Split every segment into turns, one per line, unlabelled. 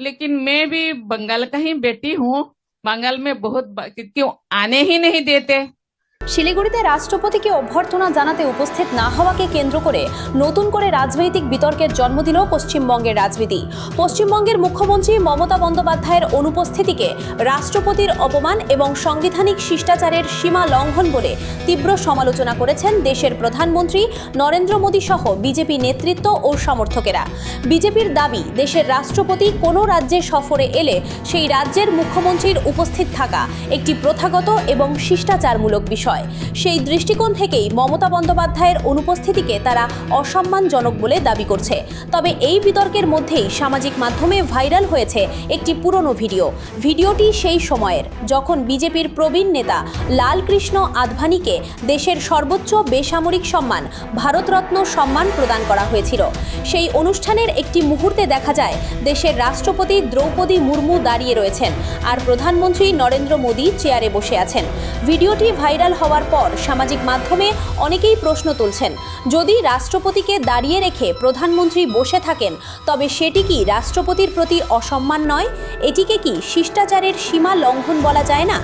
लेकिन मैं भी बंगाल का ही बेटी हूँ। बंगाल में क्यों आने ही नहीं देते।
শিলিগুড়িতে রাষ্ট্রপতিকে অভ্যর্থনা জানাতে উপস্থিত না হওয়াকে কেন্দ্র করে নতুন করে রাজনৈতিক বিতর্কের জন্ম দিল পশ্চিমবঙ্গের রাজনীতি। পশ্চিমবঙ্গের মুখ্যমন্ত্রী মমতা বন্দ্যোপাধ্যায়ের অনুপস্থিতিকে রাষ্ট্রপতির অপমান এবং সাংবিধানিক শিষ্টাচারের সীমা লঙ্ঘন বলে তীব্র সমালোচনা করেছেন দেশের প্রধানমন্ত্রী নরেন্দ্র মোদী সহ বিজেপি নেতৃত্ব ও সমর্থকেরা। বিজেপির দাবি, দেশের রাষ্ট্রপতি কোনো রাজ্যে সফরে এলে সেই রাজ্যের মুখ্যমন্ত্রীর উপস্থিত থাকা একটি প্রথাগত এবং শিষ্টাচারমূলক বিষয়। সেই দৃষ্টিকোণ থেকেই মমতা বন্দ্যোপাধ্যায়ের অনুপস্থিতিকে তারা অসম্মানজনক বলে দাবি করছে। তবে এই বিতর্কের মধ্যেই সামাজিক মাধ্যমে ভাইরাল হয়েছে একটি পুরনো ভিডিওটি সেই সময়ের, যখন বিজেপির প্রবীণ নেতা লালকৃষ্ণ আদভানিকে দেশের সর্বোচ্চ বেসামরিক সম্মান ভারতরত্ন সম্মান প্রদান করা হয়েছিল। সেই অনুষ্ঠানের একটি মুহূর্তে দেখা যায় দেশের রাষ্ট্রপতি দ্রৌপদী মুর্মু দাঁড়িয়ে রয়েছেন আর প্রধানমন্ত্রী নরেন্দ্র মোদী চেয়ারে বসে আছেন। ভিডিওটি ভাইরাল হওয়ার পর সামাজিক মাধ্যমে অনেকেই প্রশ্ন তুলছেন, যদি রাষ্ট্রপতিকে দাঁড়িয়ে রেখে প্রধানমন্ত্রী বসে থাকেন তবে সেটি কি রাষ্ট্রপতির প্রতি অসম্মান নয়? এটিকে কি শিষ্টাচারের সীমা লঙ্ঘন বলা যায় না?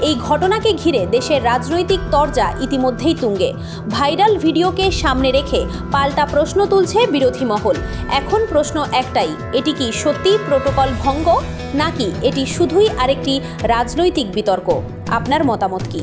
এই ঘটনাকে ঘিরে দেশের রাজনৈতিক তরজা ইতিমধ্যেই তুঙ্গে। ভাইরাল ভিডিওকে সামনে রেখে পাল্টা প্রশ্ন তুলছে বিরোধী মহল। এখন প্রশ্ন একটাই, এটি কি সত্যিই প্রোটোকল ভঙ্গ, নাকি এটি শুধুই আরেকটি রাজনৈতিক বিতর্ক? আপনার মতামত কি?